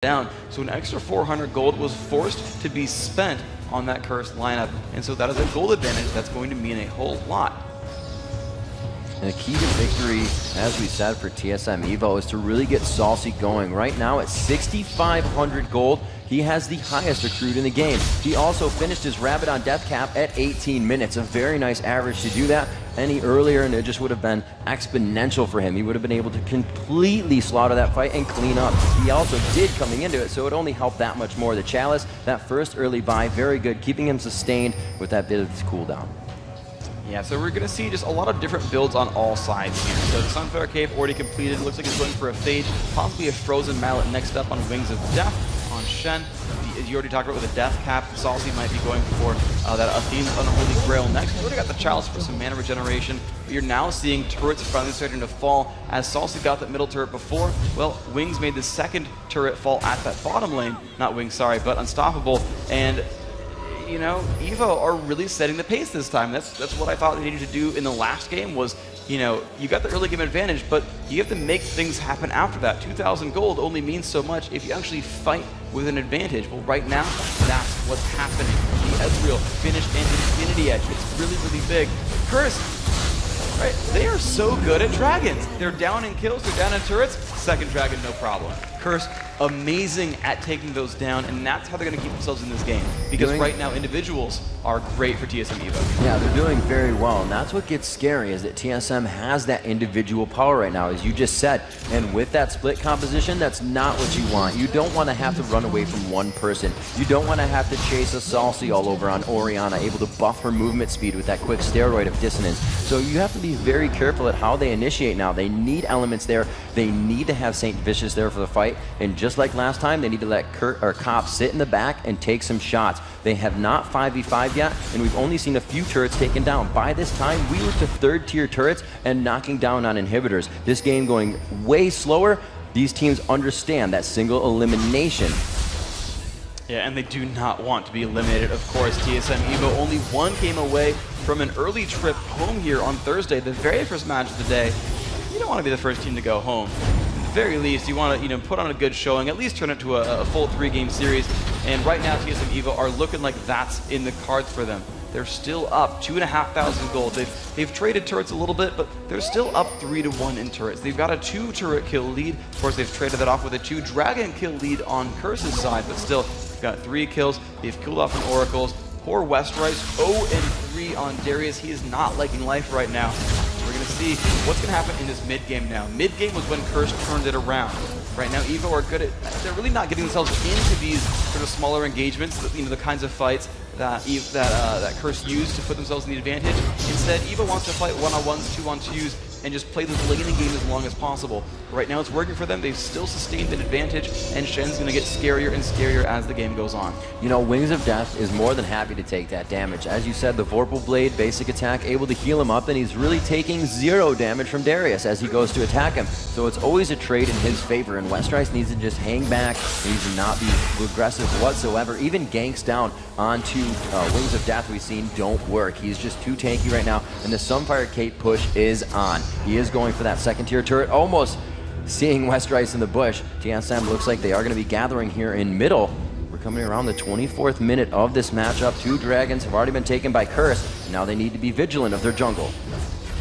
down. So an extra 400 gold was forced to be spent on that cursed lineup. And so that is a gold advantage that's going to mean a whole lot. And the key to victory, as we said, for TSM Evo is to really get Saucy going. Right now at 6,500 gold, he has the highest accrued in the game. He also finished his Rabbit on death cap at 18 minutes. A very nice average to do that. Any earlier, and it just would have been exponential for him. He would have been able to completely slaughter that fight and clean up. He also did coming into it, so it only helped that much more. The Chalice, that first early buy, very good, keeping him sustained with that bit of his cooldown. Yeah, so we're going to see just a lot of different builds on all sides here. So the Sunfire Cave already completed. Looks like he's going for a Phage, possibly a Frozen Mallet next up on Wings of Death on Shen. As you already talked about with the Death Cap, Saucy might be going for that Athena's Unholy Grail next. You already got the Chalice for some mana regeneration, but you're now seeing turrets finally starting to fall. As Saucy got that middle turret before, well, Wings made the second turret fall at that bottom lane. Not Wings, sorry, but Unstoppable. And you know, Evo are really setting the pace this time. That's what I thought they needed to do in the last game was, you know, you got the early game advantage, but you have to make things happen after that. 2,000 gold only means so much if you actually fight with an advantage. Well, right now, that's what's happening. The Ezreal finished an Infinity Edge. It's really, really big. Curse, right? They are so good at dragons. They're down in kills, they're down in turrets. Second dragon, no problem. Curse, amazing at taking those down, and that's how they're going to keep themselves in this game. Because right now, individuals are great for TSM Evo. Yeah, they're doing very well, and that's what gets scary, is that TSM has that individual power right now, as you just said. And with that split composition, that's not what you want. You don't want to have to run away from one person. You don't want to have to chase a Saucy all over on Orianna, able to buff her movement speed with that quick steroid of dissonance. So you have to be very careful at how they initiate now. They need elements there. They need to have St. Vicious there for the fight, and just like last time, they need to let Cop sit in the back and take some shots. They have not 5v5 yet, and we've only seen a few turrets taken down. By this time, we were to third tier turrets and knocking down on inhibitors. This game going way slower. These teams understand that single elimination. Yeah, and they do not want to be eliminated, of course. TSM Evo only one game away from an early trip home here on Thursday, the very first match of the day. You don't want to be the first team to go home. At the very least, you want to put on a good showing, at least turn it to a full 3-game series. And right now, TSM Evo are looking like that's in the cards for them. They're still up 2,500 gold. They've traded turrets a little bit, but they're still up 3-1 in turrets. They've got a 2-turret kill lead. Of course, they've traded that off with a 2-dragon kill lead on Curse's side, but still, they've got 3 kills. They've killed off an Oracles. Poor Westrice, 0-3 on Darius. He is not liking life right now. We're going to see what's going to happen in this mid-game now. Mid-game was when Curse turned it around. Right now, Evo are good at, they're really not getting themselves into these sort of smaller engagements, the kinds of fights that Curse used to put themselves in the advantage. Instead, Evo wants to fight 1-on-1s, 2-on-2s, and just play this laning game as long as possible. Right now, it's working for them. They've still sustained an advantage, and Shen's going to get scarier and scarier as the game goes on. You know, Wings of Death is more than happy to take that damage. As you said, the Vorpal Blade basic attack able to heal him up, and he's really taking 0 damage from Darius as he goes to attack him. So it's always a trade in his favor, and Westrice needs to just hang back. He needs to not be aggressive whatsoever. Even ganks down onto Wings of Death we've seen don't work. He's just too tanky right now, and the Sunfire Cape push is on. He is going for that second tier turret, almost seeing Westrice in the bush. TSM looks like they are going to be gathering here in middle. We're coming around the 24th minute of this matchup. 2 dragons have already been taken by Curse. Now they need to be vigilant of their jungle.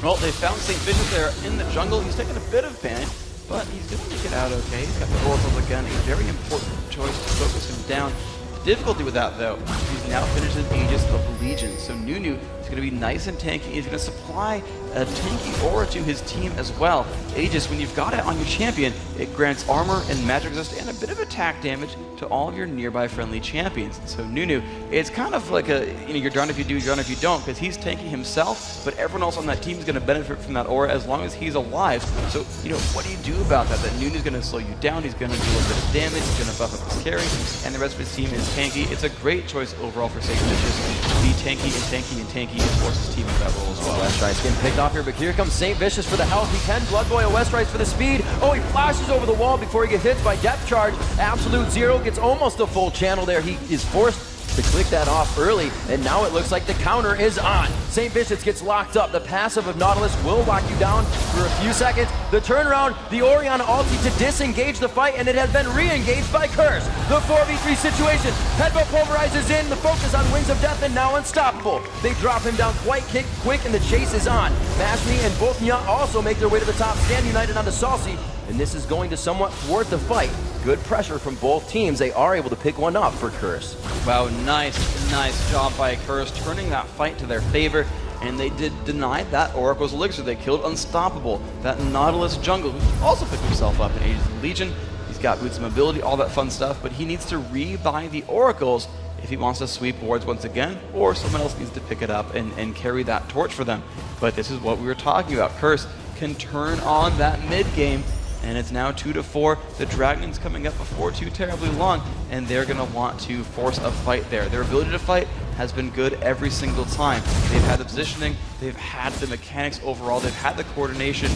Well, they found St. Vicious there in the jungle. He's taking a bit of pain, but he's going to make it out okay. He's got the Oracles again. A very important choice to focus him down. The difficulty with that, though, he's now finished his Aegis of Legion. So Nunu is going to be nice and tanky. He's going to supply a tanky aura to his team as well. Aegis, when you've got it on your champion, it grants armor and magic resist and a bit of attack damage to all of your nearby friendly champions. So Nunu, it's kind of like a, you're done if you do, you're done if you don't, because he's tanking himself, but everyone else on that team is going to benefit from that aura as long as he's alive. So, what do you do about that? That Nunu's going to slow you down, he's going to do a bit of damage, he's going to buff up his carry, and the rest of his team is tanky. It's a great choice overall for St. Vicious to be tanky and tanky and tanky and force his team into that role as well. Westrice getting picked off here, but here comes St. Vicious for the health. He can Blood Boil Westrice for the speed. Oh, he flashes over the wall before he gets hit by Depth Charge. Absolute Zero gets almost a full channel there. He is forced to click that off early, and now it looks like the counter is on. St. Vicious gets locked up. The passive of Nautilus will lock you down for a few seconds. The turnaround, the Orianna ulti to disengage the fight, and it has been re-engaged by Curse. The 4v3 situation. Headbutt pulverizes in, the focus on Wings of Death, and now unstoppable. They drop him down quite quick, and the chase is on. Mashmi and both Nya also make their way to the top, stand united onto Saucy, and this is going to somewhat thwart the fight. Good pressure from both teams. They are able to pick one up for Curse. Wow, nice job by Curse, turning that fight to their favor. And they did deny that Oracle's Elixir. They killed Unstoppable, that Nautilus jungle, who also picked himself up in Aegis of Legion. He's got boots of mobility, all that fun stuff, but he needs to rebuy the Oracles if he wants to sweep wards once again, or someone else needs to pick it up and carry that torch for them. But this is what we were talking about. Curse can turn on that mid game, and it's now 2-4. The Dragon's coming up before too terribly long, and they're going to want to force a fight there. Their ability to fight has been good every single time. They've had the positioning, they've had the mechanics overall, they've had the coordination.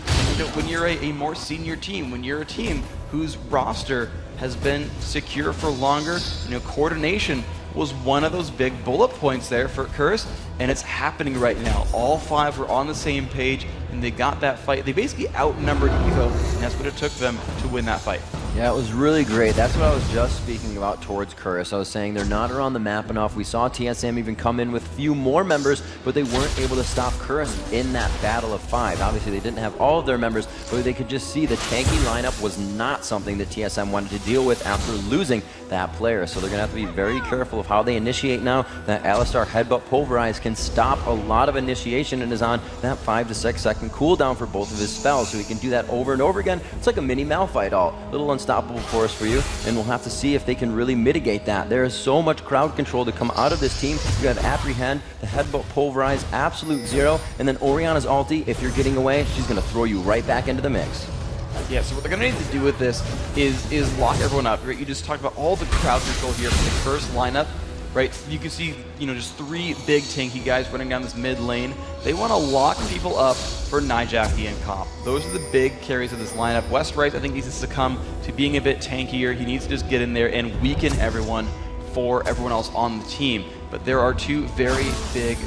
And, you know, when you're a more senior team, when you're a team whose roster has been secure for longer, you know, coordination was one of those big bullet points there for Curse, and it's happening right now. All five were on the same page, and they got that fight. They basically outnumbered Evo, and that's what it took them to win that fight. Yeah, it was really great. That's what I was just speaking about towards Curse. I was saying they're not around the map enough. We saw TSM even come in with a few more members, but they weren't able to stop Curse in that battle of 5. Obviously, they didn't have all of their members, but they could just see the tanky lineup was not something that TSM wanted to deal with after losing that player. So they're going to have to be very careful of how they initiate now. That Alistar Headbutt Pulverize can stop a lot of initiation and is on that 5 to 6 second cooldown for both of his spells, so he can do that over and over again. It's like a mini Malphite ult. Little unstoppable force for you, and we'll have to see if they can really mitigate that. There is so much crowd control to come out of this team. You have Apprehend, the Headbutt Pulverize, Absolute Zero, and then Orianna's ulti. If you're getting away, she's going to throw you right back into the mix. Yeah, so what they're going to need to do with this is lock everyone up. Right? You just talked about all the crowd control here from the first lineup. Right, you can see, you know, just 3 big tanky guys running down this mid lane. They want to lock people up for Nijaki and Comp. Those are the big carries of this lineup. Westrice, I think, needs to succumb to being a bit tankier. He needs to just get in there and weaken everyone for everyone else on the team. But there are 2 very big,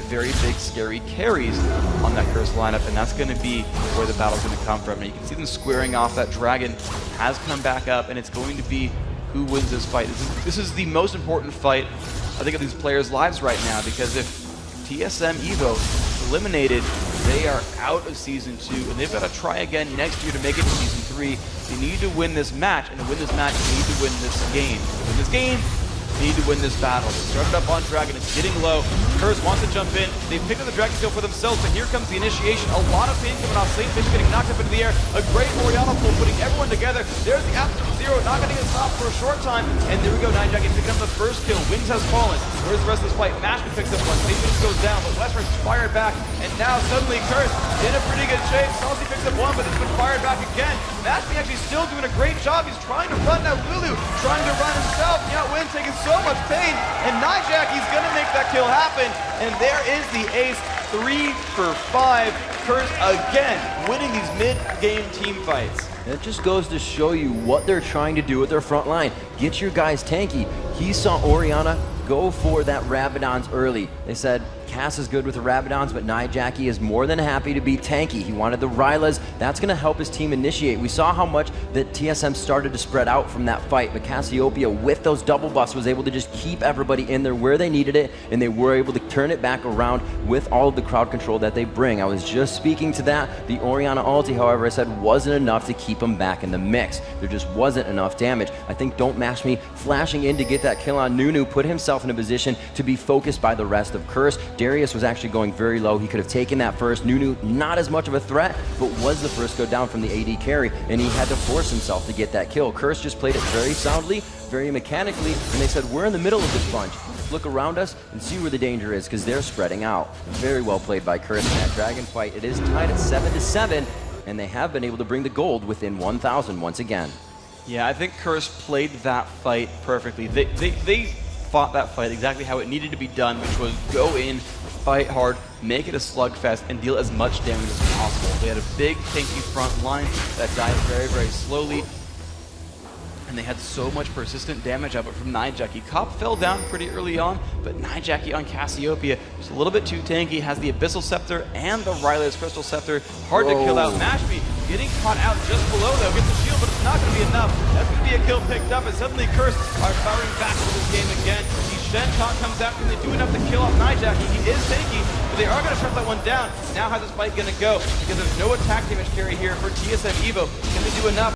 scary carries on that Curse lineup, and that's going to be where the battle's going to come from. And you can see them squaring off. That Dragon has come back up, and it's going to be who wins this fight. This is the most important fight, I think, of these players' lives right now, because if TSM Evo is eliminated, they are out of Season 2, and they've got to try again next year to make it to Season 3. They need to win this match, and to win this match, you need to win this game. To win this game, you need to win this battle. They started up on Dragon, it's getting low. Curse wants to jump in. They picked up the Dragon kill for themselves, but here comes the initiation. A lot of pain coming off. St. Vicious getting knocked up into the air. A great Orianna pull, putting everyone together. There's the Absolute Zero, not going to get stopped for a short time. And there we go, Nijaki picking up the first kill. Wings has fallen. Where's the rest of this fight? Mashmi picks up one. St. Vicious goes down, but Westrice is fired back. And now suddenly Curse in a pretty good shape. Saucy picks up one, but it's been fired back again. Mashmi actually still doing a great job. He's trying to run now. Lulu trying to run himself. Yet Win taking so much pain. And Nijaki's going to make that kill happen. And there is the ace. 3 for 5. Curse again winning these mid-game team fights. It just goes to show you what they're trying to do with their front line. Get your guys tanky. He saw Orianna go for that Rabadons early. They said Cass is good with the Rabadons, but Nijaki is more than happy to be tanky. He wanted the Rylas. That's going to help his team initiate. We saw how much that TSM started to spread out from that fight, but Cassiopeia, with those double buffs, was able to just keep everybody in there where they needed it, and they were able to turn it back around with all of the crowd control that they bring. I was just speaking to that. The Orianna ulti, however, I said wasn't enough to keep them back in the mix. There just wasn't enough damage. I think Don't Mash Me flashing in to get that kill on Nunu put himself in a position to be focused by the rest of Curse. Darius was actually going very low. He could have taken that first. Nunu, not as much of a threat, but was the first go down from the AD carry, and he had to force himself to get that kill. Curse just played it very soundly, very mechanically, and they said, we're in the middle of this bunch. Look around us and see where the danger is, because they're spreading out. Very well played by Curse in that Dragon fight. It is tied at 7-7, and they have been able to bring the gold within 1,000 once again. Yeah, I think Curse played that fight perfectly. They fought that fight exactly how it needed to be done, which was go in, fight hard, make it a slugfest, and deal as much damage as possible. They had a big, tanky front line that died very, very slowly. and they had so much persistent damage output from Nijaki. Cop fell down pretty early on, but Nijaki on Cassiopeia just a little bit too tanky, has the Abyssal Scepter and the Ryler's Crystal Scepter. Hard to kill out. Mashby getting caught out just below though, gets the shield, but it's not going to be enough. That's going to be a kill picked up, and suddenly Curse are firing back to this game again. Shenton comes out, can they do enough to kill off Nijaki? He is tanky, but they are going to shut that one down. Now how's this fight going to go? Because there's no attack damage carry here for TSM Evo. Can they do enough?